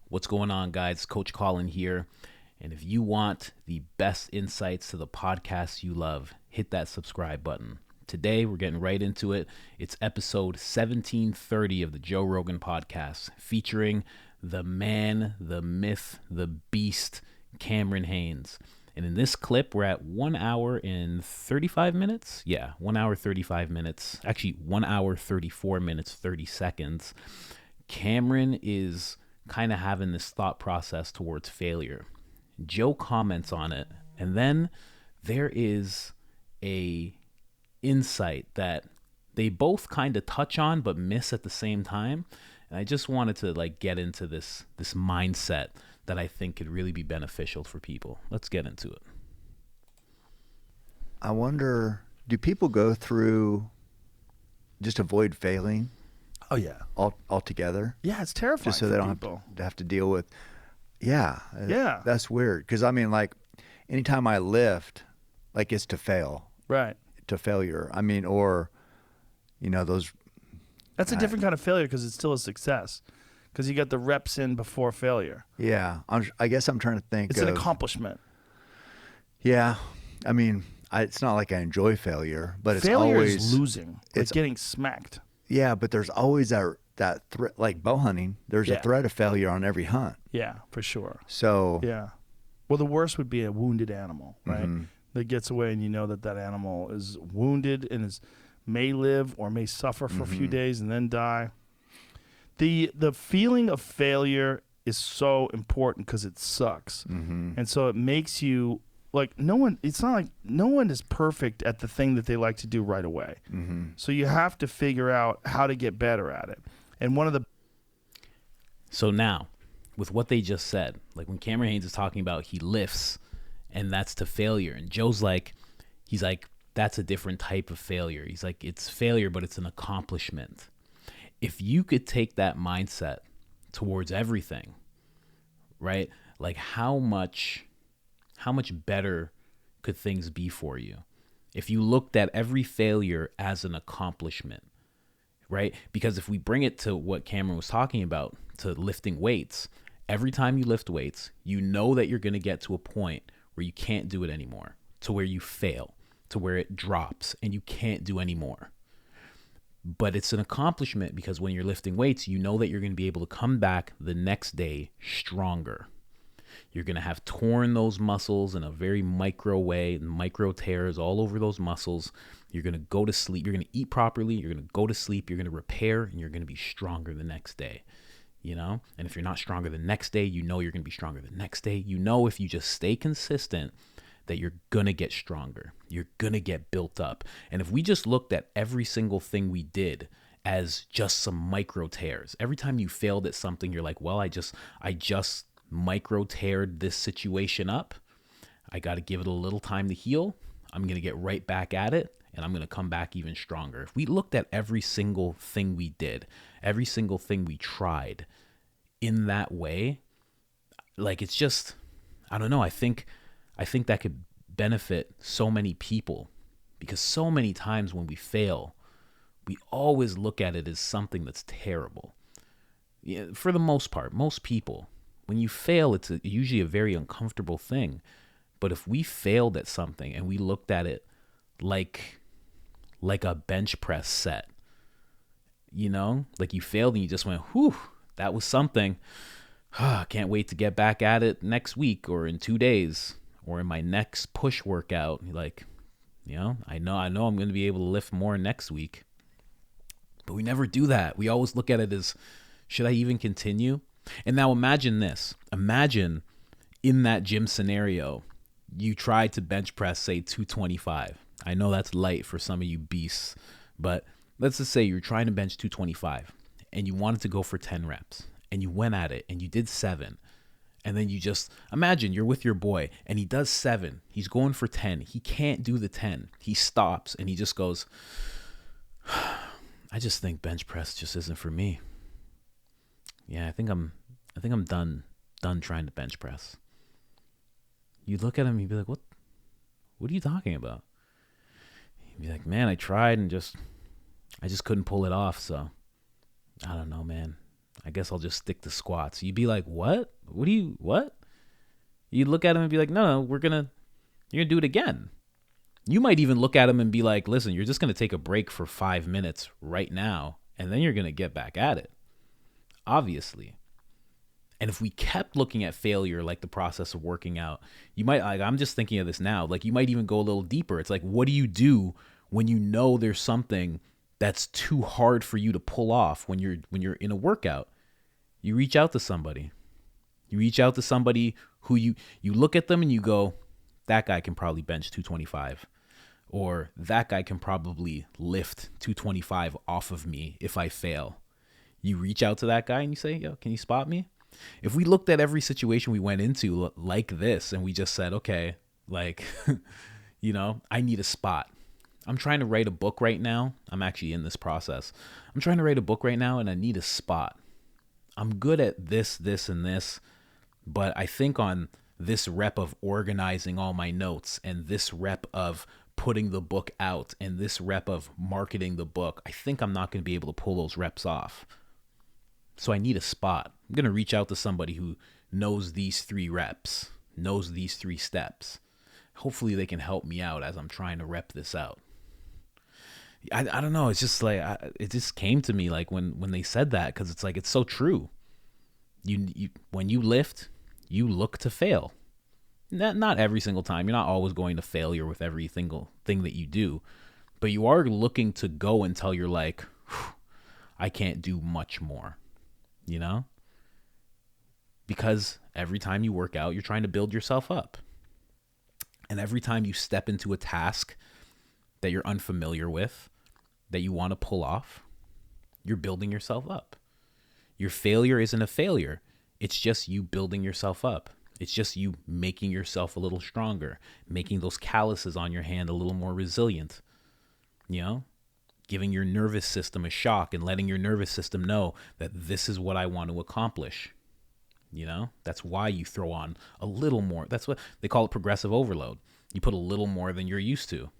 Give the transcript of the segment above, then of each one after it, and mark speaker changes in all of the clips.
Speaker 1: What's going on, guys? Coach Colin here. And if you want the best insights to the podcast you love, hit that subscribe button. Today, we're getting right into it. It's episode 1730 of the Joe Rogan podcast, featuring the man, the myth, the beast, Cameron Hanes. And in this clip, we're at 1 hour and 35 minutes. Yeah, 1 hour, 35 minutes. Actually, 1 hour, 34 minutes, 30 seconds. Cameron is kind of having this thought process towards failure. Joe comments on it, and then there is a insight that they both kind of touch on but miss at the same time. And I just wanted to get into this mindset that I think could really be beneficial for people. Let's get into it.
Speaker 2: I wonder, do people go through just avoid failing?
Speaker 3: Oh yeah,
Speaker 2: altogether.
Speaker 3: Yeah, it's terrifying.
Speaker 2: Just so they don't have to deal with. Yeah. That's weird. Because I mean, anytime I lift, it's to fail.
Speaker 3: Right.
Speaker 2: To failure. I mean, or, those.
Speaker 3: That's a different kind of failure because it's still a success. Because you got the reps in before failure.
Speaker 2: Yeah. I guess I'm trying to think.
Speaker 3: It's an accomplishment.
Speaker 2: Yeah. I mean, it's not like I enjoy failure, but
Speaker 3: failure
Speaker 2: it's always
Speaker 3: is losing. It's getting smacked.
Speaker 2: Yeah, but there's always that threat, like bow hunting. There's a threat of failure on every hunt.
Speaker 3: Yeah, for sure.
Speaker 2: So
Speaker 3: yeah, well, the worst would be a wounded animal, right?
Speaker 2: Mm-hmm.
Speaker 3: That gets away, and you know that animal is wounded and may live or may suffer for a few days and then die. The feeling of failure is so important because it sucks, and so it makes you no one. It's not like no one is perfect at the thing that they like to do right away. So you have to figure out how to get better at it. And one of the
Speaker 1: So now, with what they just said, when Cameron Hanes is talking about he lifts and that's to failure, and Joe's he's like, that's a different type of failure. He's like, it's failure, but it's an accomplishment. If you could take that mindset towards everything, right? How much better could things be for you if you looked at every failure as an accomplishment, right? Because if we bring it to what Cameron was talking about, to lifting weights, every time you lift weights, you know that you're going to get to a point where you can't do it anymore, to where you fail, to where it drops and you can't do anymore. But it's an accomplishment because when you're lifting weights, you know that you're going to be able to come back the next day stronger. You're going to have torn those muscles in a very micro way, micro tears all over those muscles. You're going to go to sleep. You're going to eat properly. You're going to go to sleep. You're going to repair, and you're going to be stronger the next day. And if you're not stronger the next day, you know you're going to be stronger the next day. You know, if you just stay consistent, that you're going to get stronger. You're going to get built up. And if we just looked at every single thing we did as just some micro tears, every time you failed at something, you're like, well, I just micro teared this situation up. I got to give it a little time to heal. I'm going to get right back at it, and I'm going to come back even stronger. If we looked at every single thing we did, every single thing we tried in that way, it's just, I don't know. I think that could benefit so many people, because so many times when we fail, we always look at it as something that's terrible. Yeah, for the most part, most people, when you fail, it's usually a very uncomfortable thing. But if we failed at something and we looked at it like a bench press set, you failed and you just went, whew, that was something. Can't wait to get back at it next week or in 2 days or in my next push workout. I know I'm going to be able to lift more next week. But we never do that. We always look at it as, should I even continue? And now imagine this. Imagine in that gym scenario, you tried to bench press, say, 225. I know that's light for some of you beasts, but let's just say you're trying to bench 225 and you wanted to go for 10 reps and you went at it and you did 7. And then you just imagine you're with your boy and he does 7. He's going for 10. He can't do the 10. He stops and he just goes, I just think bench press just isn't for me. Yeah, I think I'm done trying to bench press. You look at him, you'd be like, what are you talking about? He'd be like, man, I tried and I just couldn't pull it off. So I don't know, man. I guess I'll just stick to squats. You'd be like, what? What? You'd look at him and be like, no, you're going to do it again. You might even look at him and be like, listen, you're just going to take a break for 5 minutes right now, and then you're going to get back at it. Obviously. And if we kept looking at failure like the process of working out, you might, like, I'm just thinking of this now, like you might even go a little deeper. It's like, what do you do when you know there's something that's too hard for you to pull off when you're in a workout? You reach out to somebody. You reach out to somebody who you look at them and you go, that guy can probably bench 225, or that guy can probably lift 225 off of me if I fail. You reach out to that guy and you say, yo, can you spot me? If we looked at every situation we went into like this and we just said, okay, like, I need a spot. I'm trying to write a book right now. I'm actually in this process. I'm trying to write a book right now and I need a spot. I'm good at this, and this, but I think on this rep of organizing all my notes and this rep of putting the book out and this rep of marketing the book, I think I'm not going to be able to pull those reps off. So I need a spot. I'm going to reach out to somebody who knows these 3 reps, knows these 3 steps. Hopefully they can help me out as I'm trying to rep this out. I don't know. It's just like, it just came to me like when they said that, because it's like, it's so true. You when you lift, you look to fail. Not every single time. You're not always going to failure with every single thing that you do, but you are looking to go until you're like, I can't do much more, because every time you work out, you're trying to build yourself up. And every time you step into a task that you're unfamiliar with, that you want to pull off, you're building yourself up. Your failure isn't a failure. It's just you building yourself up. It's just you making yourself a little stronger, making those calluses on your hand a little more resilient, giving your nervous system a shock and letting your nervous system know that this is what I want to accomplish. That's why you throw on a little more. That's what they call it, progressive overload. You put a little more than you're used to.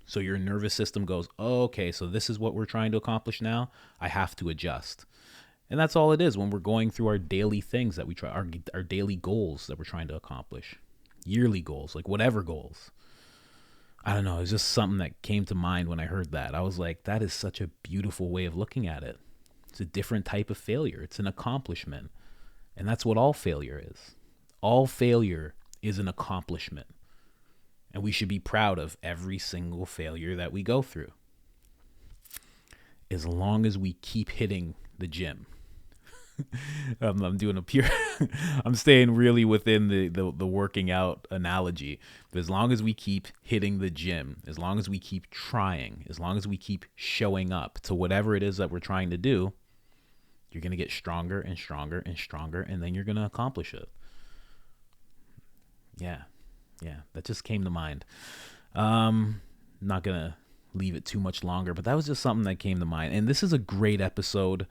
Speaker 1: So your nervous system goes, oh, okay, so this is what we're trying to accomplish now. I have to adjust. And that's all it is when we're going through our daily things that we try, our daily goals that we're trying to accomplish, yearly goals, like whatever goals. I don't know. It's just something that came to mind when I heard that. I was like, that is such a beautiful way of looking at it. It's a different type of failure. It's an accomplishment. And that's what all failure is. All failure is an accomplishment. And we should be proud of every single failure that we go through. As long as we keep hitting the gym. I'm doing a pure, I'm staying really within the working out analogy. But as long as we keep hitting the gym, as long as we keep trying, as long as we keep showing up to whatever it is that we're trying to do, you're going to get stronger and stronger and stronger, and then you're going to accomplish it. Yeah, that just came to mind. I'm not going to leave it too much longer, but that was just something that came to mind. And this is a great episode.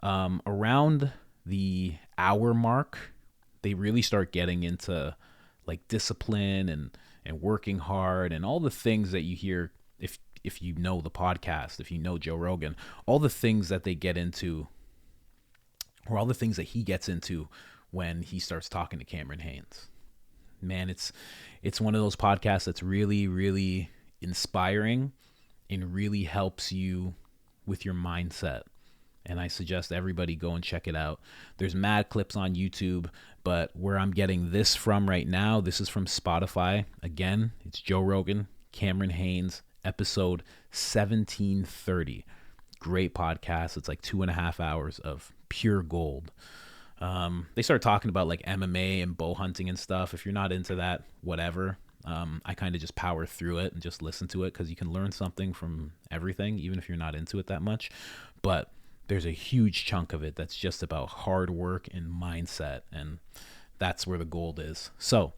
Speaker 1: Around the hour mark, they really start getting into like discipline and working hard and all the things that you hear if you know the podcast, if you know Joe Rogan, all the things that they get into, or all the things that he gets into when he starts talking to Cameron Hanes. Man, it's one of those podcasts that's really, really inspiring and really helps you with your mindset. And I suggest everybody go and check it out. There's mad clips on YouTube, but where I'm getting this from right now, this is from Spotify. Again, it's Joe Rogan, Cameron Hanes, episode 1730. Great podcast. It's like 2.5 hours of pure gold. They start talking about like MMA and bow hunting and stuff. If you're not into that, whatever. I kind of just power through it and just listen to it because you can learn something from everything, even if you're not into it that much. But there's a huge chunk of it that's just about hard work and mindset, and that's where the gold is. So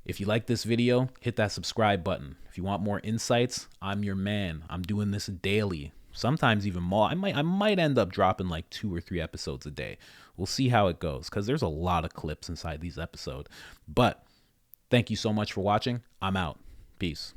Speaker 1: if you like this video, hit that subscribe button. If you want more insights, I'm your man. I'm doing this daily, sometimes even more. I might end up dropping like 2 or 3 episodes a day. We'll see how it goes because there's a lot of clips inside these episodes. But thank you so much for watching. I'm out. Peace.